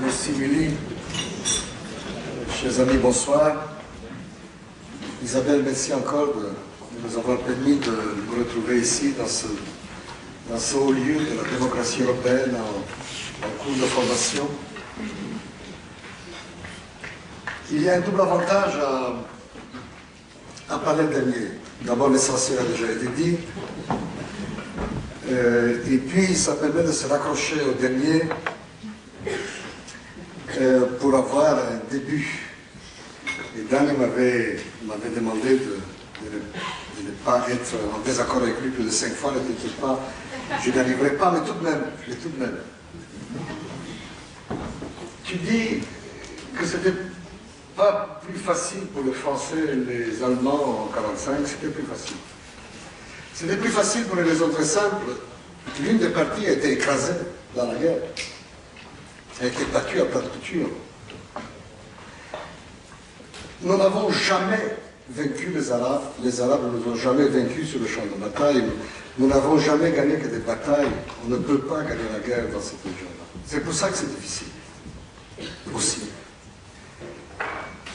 Merci Willy. Chers amis, bonsoir. Isabelle, merci encore de nous avoir permis de nous retrouver ici dans ce haut lieu de la démocratie européenne en cours de formation. Il y a un double avantage à parler le dernier. D'abord, l'essentiel a déjà été dit. Et puis, ça permet de se raccrocher au dernier pour avoir un début. Et Dan m'avait demandé de ne pas être en désaccord avec lui plus de 5 fois, ne t'inquiète pas, je n'arriverai pas, mais tout de même. Tu dis que c'était pas plus facile pour les Français et les Allemands en 1945, c'était plus facile. C'était plus facile pour les raisons très simples. L'une des parties a été écrasée dans la guerre. Elle a été battue à plat de couture. Nous n'avons jamais vaincu les Arabes. Les Arabes ne nous ont jamais vaincus sur le champ de bataille. Nous n'avons jamais gagné que des batailles. On ne peut pas gagner la guerre dans cette région-là. C'est pour ça que c'est difficile. Aussi.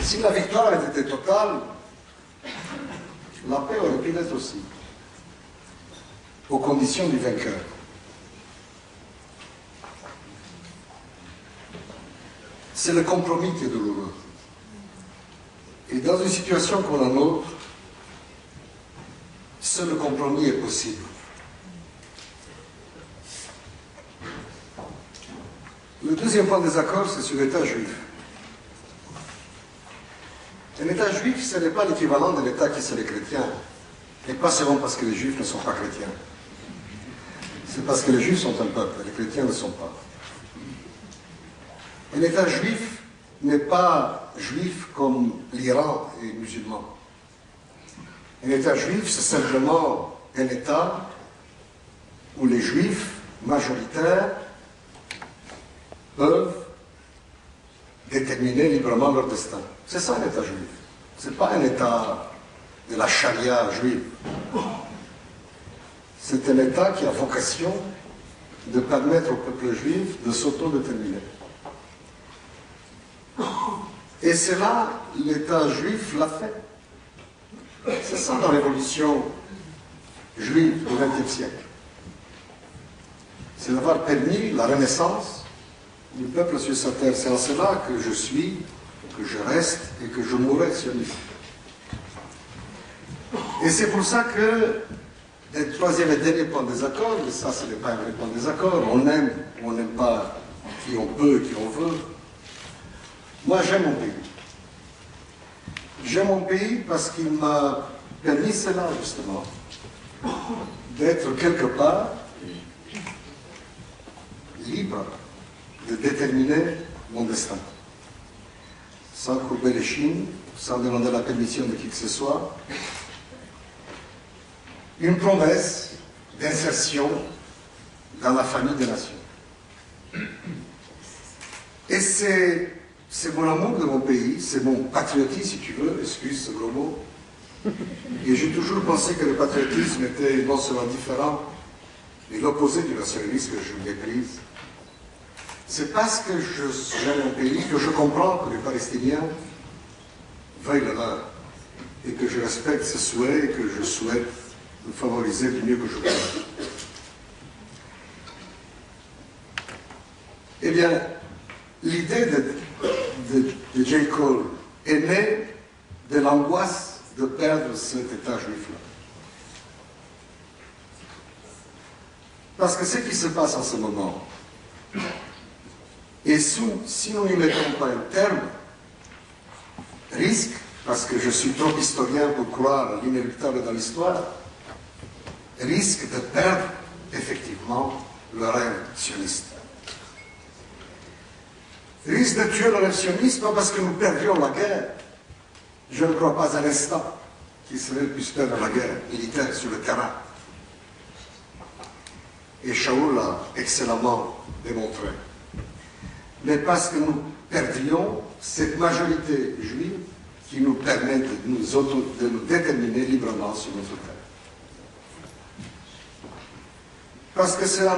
Si la victoire était totale, la paix aurait pu l'être aussi, aux conditions du vainqueur. C'est le compromis qui est douloureux. Et dans une situation comme la nôtre, seul le compromis est possible. Le deuxième point de désaccord, c'est sur l'État juif. Un État juif, ce n'est pas l'équivalent de l'État qui c'est les chrétiens. Et pas seulement parce que les juifs ne sont pas chrétiens. C'est parce que les juifs sont un peuple, et les chrétiens ne sont pas. Un État juif n'est pas juif comme l'Iran est musulman. Un État juif, c'est simplement un État où les juifs majoritaires peuvent déterminer librement leur destin. C'est ça un État juif. Ce n'est pas un État de la charia juive. C'est un État qui a vocation de permettre au peuple juif de s'autodéterminer. Et c'est là l'État juif l'a fait. C'est ça la révolution juive du XXe siècle. C'est d'avoir permis la renaissance du peuple sur sa terre. C'est en cela que je suis, que je reste et que je mourrai sioniste. Et c'est pour ça que le troisième et dernier point de désaccord, mais ça ce n'est pas un vrai point de désaccord, on aime ou on n'aime pas qui on peut et qui on veut. Moi j'aime mon pays. J'aime mon pays parce qu'il m'a permis cela justement, d'être quelque part libre de déterminer mon destin. Sans courber les chines, sans demander la permission de qui que ce soit. Une promesse d'insertion dans la famille des nations. Et c'est mon amour de mon pays, c'est mon patriotisme, si tu veux, excuse ce gros mot. Et j'ai toujours pensé que le patriotisme était non seulement différent, mais l'opposé du nationalisme que je méprise. C'est parce que j'aime mon pays que je comprends que les Palestiniens veuillent le leur et que je respecte ce souhait et que je souhaite le favoriser du mieux que je peux. Eh bien, l'idée de J. Cole est née de l'angoisse de perdre cet État juif-là. Parce que ce qui se passe en ce moment, et si nous n'y mettons pas un terme, risque, parce que je suis trop historien pour croire l'inéluctable dans l'histoire, risque de perdre effectivement le rêve sioniste. Risque de tuer le rêve sioniste, pas parce que nous perdions la guerre. Je ne crois pas un instant qu'Israël puisse perdre la guerre militaire sur le terrain. Et Shaul l'a excellemment démontré. Mais parce que nous perdrions cette majorité juive qui nous permet de nous déterminer librement sur notre terre. Parce que cela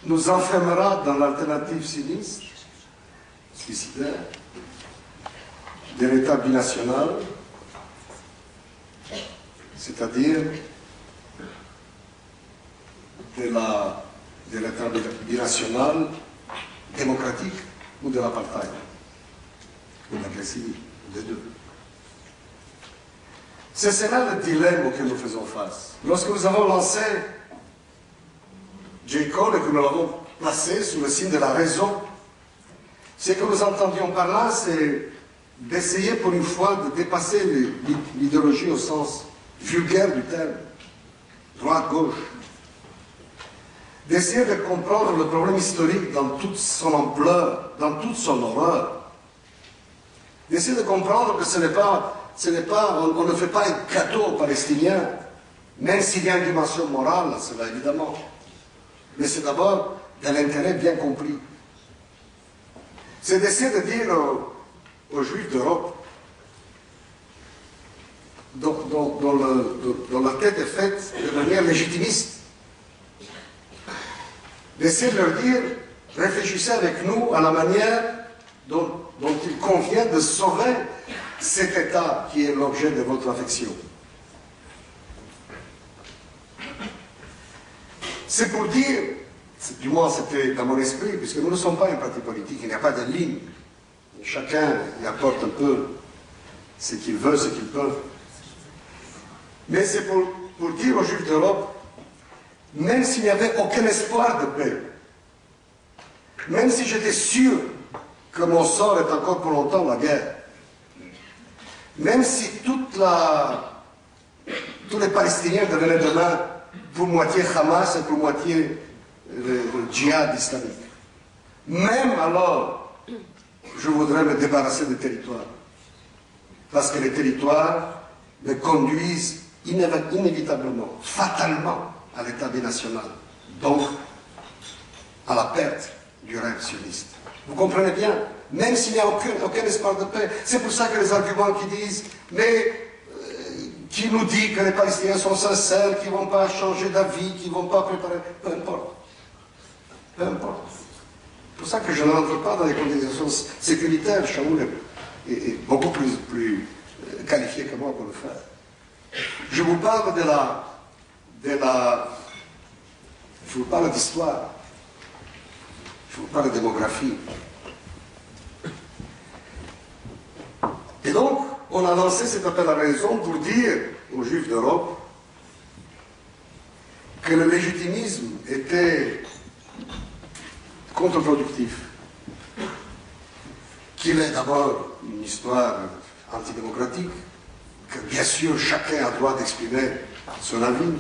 nous enfermera dans l'alternative sinistre suicidaire, de l'État binational, c'est-à-dire de l'État binational démocratique ou de l'apartheid, ou de la guerre civile, des deux. C'est cela le dilemme auquel nous faisons face. Lorsque nous avons lancé J. Cole et que nous l'avons placé sous le signe de la raison, ce que nous entendions par là, c'est d'essayer pour une fois de dépasser l'idéologie au sens vulgaire du terme, droite-gauche, d'essayer de comprendre le problème historique dans toute son ampleur, dans toute son horreur, d'essayer de comprendre que on ne fait pas un cadeau aux Palestiniens, même s'il y a une dimension morale, cela évidemment, mais c'est d'abord de l'intérêt bien compris. C'est d'essayer de dire aux Juifs d'Europe, dont la tête est faite de manière légitimiste, d'essayer de leur dire, réfléchissez avec nous à la manière dont il convient de sauver cet État qui est l'objet de votre affection. C'est pour dire, du moins c'était dans mon esprit, puisque nous ne sommes pas un parti politique, il n'y a pas de ligne. Chacun y apporte un peu ce qu'il veut, ce qu'il peut. Mais c'est pour dire aux Juifs d'Europe, même s'il n'y avait aucun espoir de paix, même si j'étais sûr que mon sort est encore pour longtemps la guerre, même si tous les Palestiniens devenaient demain pour moitié Hamas et pour moitié le djihad islamique, même alors, je voudrais me débarrasser des territoires. Parce que les territoires me conduisent inévitablement, fatalement, à l'État binational. Donc, à la perte du rêve sioniste. Vous comprenez bien? Même s'il n'y a aucun espoir de paix. C'est pour ça que les arguments qui disent, mais qui nous dit que les Palestiniens sont sincères, qu'ils ne vont pas changer d'avis, qu'ils ne vont pas préparer, peu importe. Peu importe. C'est pour ça que je n'entre pas dans les conditions sécuritaires. Shaul est beaucoup plus qualifié que moi pour le faire. Je vous parle je vous parle d'histoire. Je vous parle de démographie. Et donc, on a lancé cet appel à la raison pour dire aux Juifs d'Europe que le légitimisme était contre-productif, qu'il est d'abord une histoire antidémocratique, que bien sûr chacun a droit d'exprimer son avis,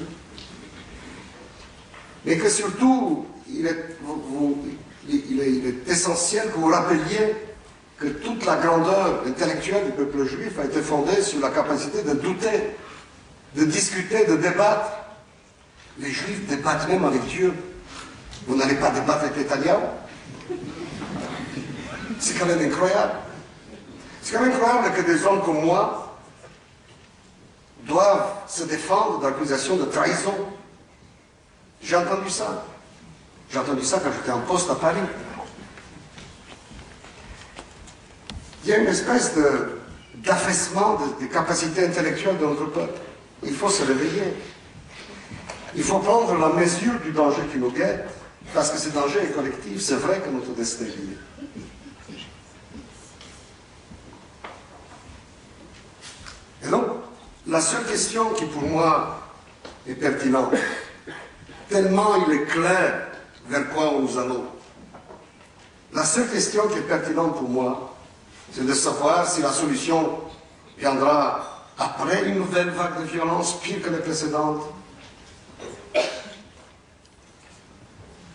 mais que surtout il est essentiel que vous rappeliez que toute la grandeur intellectuelle du peuple juif a été fondée sur la capacité de douter, de discuter, de débattre. Les Juifs débattent même avec Dieu. Vous n'allez pas débattre avec Netanyahu? C'est quand même incroyable. C'est quand même incroyable que des hommes comme moi doivent se défendre d'accusations de trahison. J'ai entendu ça. J'ai entendu ça quand j'étais en poste à Paris. Il y a une espèce d'affaissement des capacités intellectuelles de notre peuple. Il faut se réveiller. Il faut prendre la mesure du danger qui nous guette, parce que ce danger est collectif. C'est vrai que notre destin est lié. Et donc, la seule question qui pour moi est pertinente, tellement il est clair vers quoi nous allons, la seule question qui est pertinente pour moi, c'est de savoir si la solution viendra après une nouvelle vague de violence pire que les précédentes,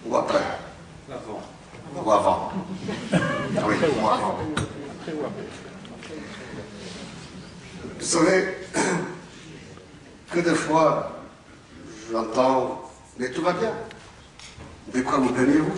ou après. Avant. Ou avant. Oui, ou avant. Vous savez, que de fois j'entends, mais tout va bien. De quoi vous plaignez-vous?